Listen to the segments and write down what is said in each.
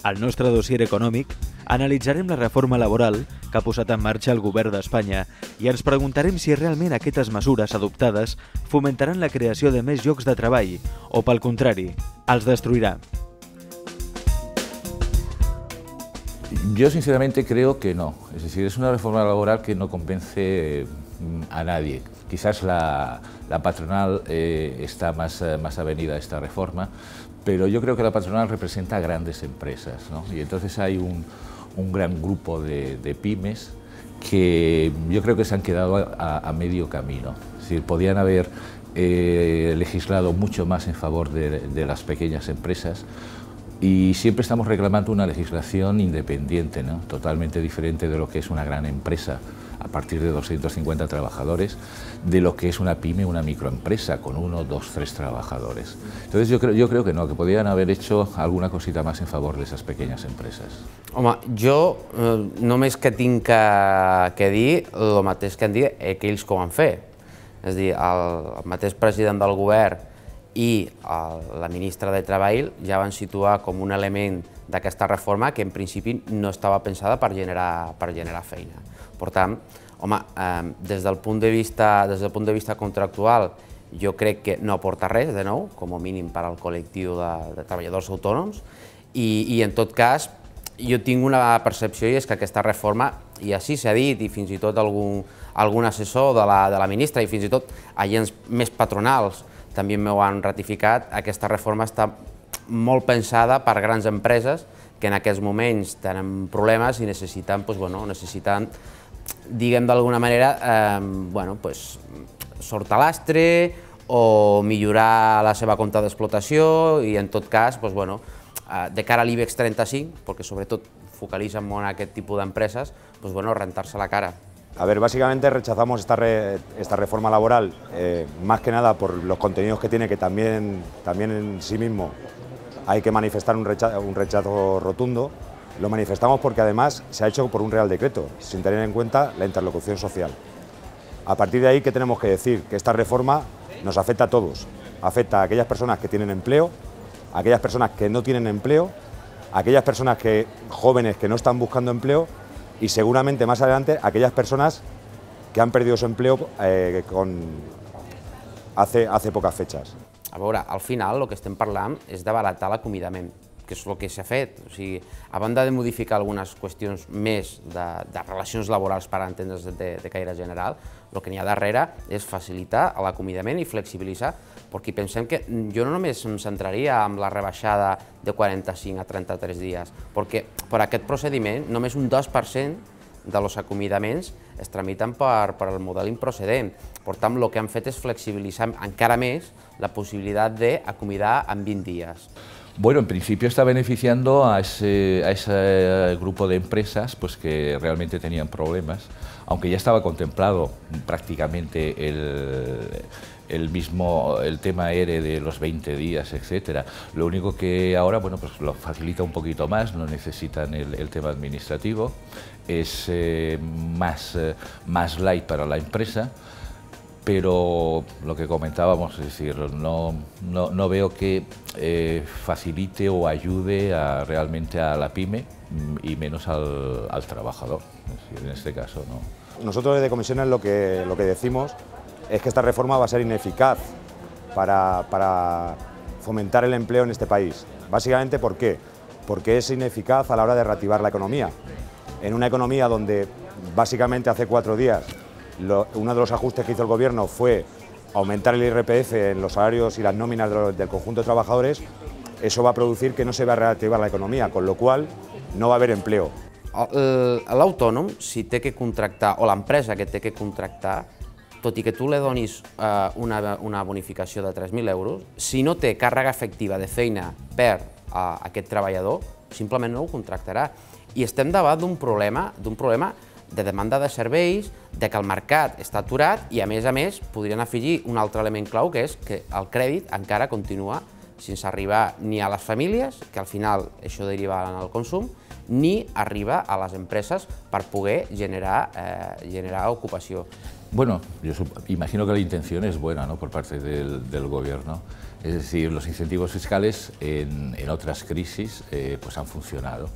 Al nostre dossier econòmic analitzarem la reforma laboral que ha posat en marxa el govern d'Espanya i ens preguntarem si realment aquestes mesures adoptades fomentaran la creació de més llocs de treball o, pel contrari, els destruirà. Yo sinceramente creo que no, es decir, es una reforma laboral que no convence a nadie. Quizás la patronal está más avenida a esta reforma, pero yo creo que la patronal representa a grandes empresas, ¿no? Y entonces hay un gran grupo de pymes que yo creo que se han quedado a medio camino. Es decir, podían haber legislado mucho más en favor de las pequeñas empresas, y siempre estamos reclamando una legislación independiente, ¿no? Totalmente diferente de lo que es una gran empresa a partir de 250 trabajadores, de lo que es una pyme, una microempresa con 1, 2, 3 trabajadores. Entonces yo creo que no, que podrían haber hecho alguna cosita más en favor de esas pequeñas empresas. Home, jo només que tinc que dir el mateix que han dit aquells que ho han fet. És a dir, el mateix president del govern i la ministra de Treball ja van situar com un element d'aquesta reforma que en principi no estava pensada per generar feina. Per tant, home, des del punt de vista contractual, jo crec que no aporta res, de nou, com a mínim per al col·lectiu de treballadors autònoms, i en tot cas jo tinc una percepció, i és que aquesta reforma, i així s'ha dit, i fins i tot algun assessor de la ministra, i fins i tot agents més patronals també m'ho han ratificat, aquesta reforma està molt pensada per grans empreses que en aquests moments tenen problemes i necessiten, diguem d'alguna manera, sortalastre o millorar la seva compte d'explotació i, en tot cas, de cara a l'IBEX 35, perquè sobretot focalitzen molt en aquest tipus d'empreses, rentar-se la cara. A ver, básicamente rechazamos esta reforma laboral más que nada por los contenidos que tiene, que también en sí mismo hay que manifestar un rechazo rotundo. Lo manifestamos porque además se ha hecho por un Real Decreto, sin tener en cuenta la interlocución social. A partir de ahí, ¿qué tenemos que decir? Que esta reforma nos afecta a todos. Afecta a aquellas personas que tienen empleo, a aquellas personas que no tienen empleo, a aquellas personas jóvenes que no están buscando empleo, y seguramente más adelante aquellas personas que han perdido su empleo hace pocas fechas. A veure, al final el que estem parlant és d'abaratar l'acomiadament, que és el que s'ha fet. O sigui, a banda de modificar algunes qüestions més de relacions laborals per entendre's de caire general, el que n'hi ha darrere és facilitar l'acomiadament i flexibilitzar, perquè pensem que jo no només em centraria en la rebaixada de 45 a 33 dies, perquè per aquest procediment només un 2% dels acomiadaments es tramiten per el model improcedent. Per tant, el que han fet és flexibilitzar encara més la possibilitat d'acomiadar en 20 dies. Bueno, en principio está beneficiando a ese grupo de empresas pues, que realmente tenían problemas, aunque ya estaba contemplado prácticamente el tema ERE de los 20 días, etcétera. Lo único que ahora pues lo facilita un poquito más, no necesitan el tema administrativo, es más light para la empresa. Pero lo que comentábamos, es decir, no veo que facilite o ayude realmente a la pyme y menos al trabajador. Es decir, en este caso no. Nosotros desde Comisiones lo que decimos es que esta reforma va a ser ineficaz para fomentar el empleo en este país. Básicamente, ¿por qué? Porque es ineficaz a la hora de reactivar la economía. En una economía donde básicamente hace 4 días uno de los ajustes que hizo el Gobierno fue aumentar el IRPF en los salarios y las nóminas del conjunto de trabajadores, eso va a producir que no se va a reactivar la economía, con lo cual no va a haber empleo. L'autònom, si té que contractar, o l'empresa que té que contractar, tot i que tu li donis una bonificació de 3.000 euros, si no té càrrega efectiva de feina per a aquest treballador, simplement no ho contractarà. I estem davant d'un problema de demanda de serveis, de que el mercat està aturat i, a més, podrien afegir un altre element clau, que és que el crèdit encara continua sense arribar ni a les famílies, que al final això deriva en el consum, ni arriba a les empreses per poder generar ocupació. Bueno, yo imagino que la intención es buena, ¿no?, por parte del Gobierno. Es decir, los incentivos fiscales en otras crisis pues han funcionado.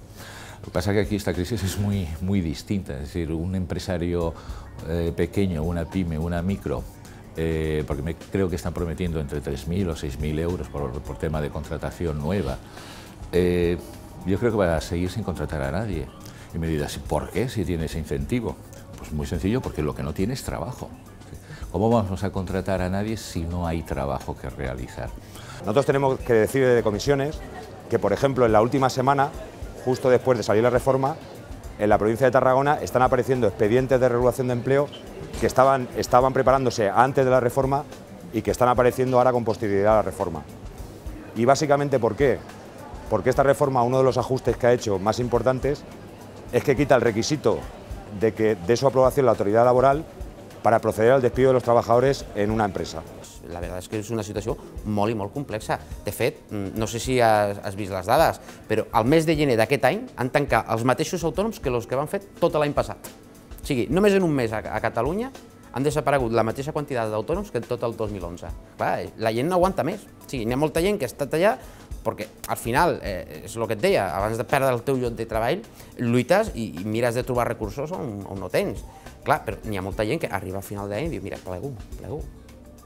Lo que pasa es que aquí esta crisis es muy distinta. Es decir, un empresario pequeño, una pyme, una micro, porque creo que están prometiendo entre 3.000 o 6.000 euros por tema de contratación nueva, yo creo que va a seguir sin contratar a nadie. Y me dirás, ¿por qué si tiene ese incentivo? Pues muy sencillo, porque lo que no tiene es trabajo. ¿Cómo vamos a contratar a nadie si no hay trabajo que realizar? Nosotros tenemos que decir de comisiones que, por ejemplo, en la última semana, justo después de salir la reforma, en la provincia de Tarragona están apareciendo expedientes de regulación de empleo que estaban preparándose antes de la reforma y que están apareciendo ahora con posterioridad a la reforma. Y básicamente, ¿por qué? Porque esta reforma, uno de los ajustes que ha hecho más importantes, es que quita el requisito de que de su aprobación la autoridad laboral para proceder al despido de los trabajadores en una empresa. La veritat és que és una situació molt i molt complexa. De fet, no sé si has vist les dades, però al mes de gener d'aquest any han tancat els mateixos autònoms que els que van fer tot l'any passat. O sigui, només en un mes a Catalunya han desaparegut la mateixa quantitat d'autònoms que en tot el 2011. Clar, la gent no aguanta més. O sigui, n'hi ha molta gent que ha estat allà perquè al final, és el que et deia, abans de perdre el teu lloc de treball, lluites i mires de trobar recursos on no tens. Clar, però n'hi ha molta gent que arriba al final d'any i diu, mira, plego,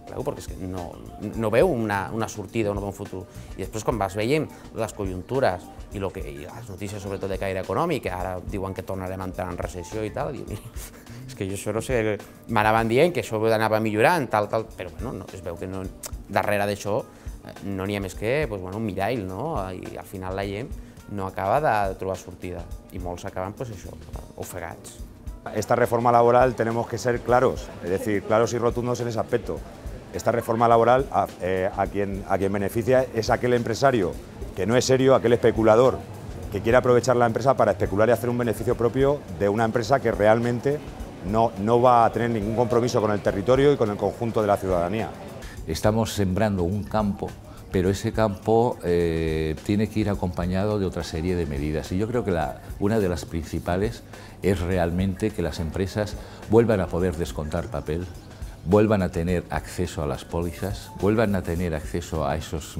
perquè és que no veu una sortida o no veu un futur. I després, quan vas veient les conjuntures i les notícies, sobretot de caire econòmic, que ara diuen que tornarem a entrar en recessió i tal, diu, mira, és que jo això no sé, m'anaven dient que això anava millorant, tal, però bueno, es veu que darrere d'això no n'hi ha més que un mirall, i al final la gent no acaba de trobar sortida i molts acaben ofegats. Esta reforma laboral tenemos que ser claros, es decir, claros y rotundos en ese aspecto. Esta reforma laboral a quien beneficia es aquel empresario que no es serio, aquel especulador que quiere aprovechar la empresa para especular y hacer un beneficio propio de una empresa que realmente no va a tener ningún compromiso con el territorio y con el conjunto de la ciudadanía. Estamos sembrando un campo, pero ese campo tiene que ir acompañado de otra serie de medidas. Y yo creo que una de las principales es realmente que las empresas vuelvan a poder descontar papel, vuelvan a tener acceso a las pólizas, vuelvan a tener acceso a esos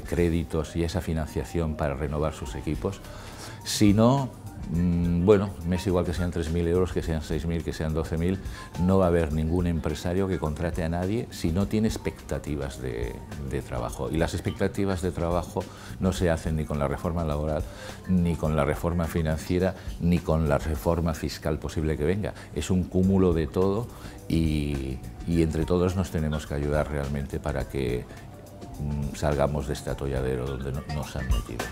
créditos y esa financiación para renovar sus equipos. Si no, bueno, me es igual que sean 3.000 euros, que sean 6.000, que sean 12.000, no va a haber ningún empresario que contrate a nadie si no tiene expectativas de trabajo. Y las expectativas de trabajo no se hacen ni con la reforma laboral, ni con la reforma financiera, ni con la reforma fiscal posible que venga. Es un cúmulo de todo y entre todos nos tenemos que ayudar realmente para que salgamos de este atolladero donde nos han metido.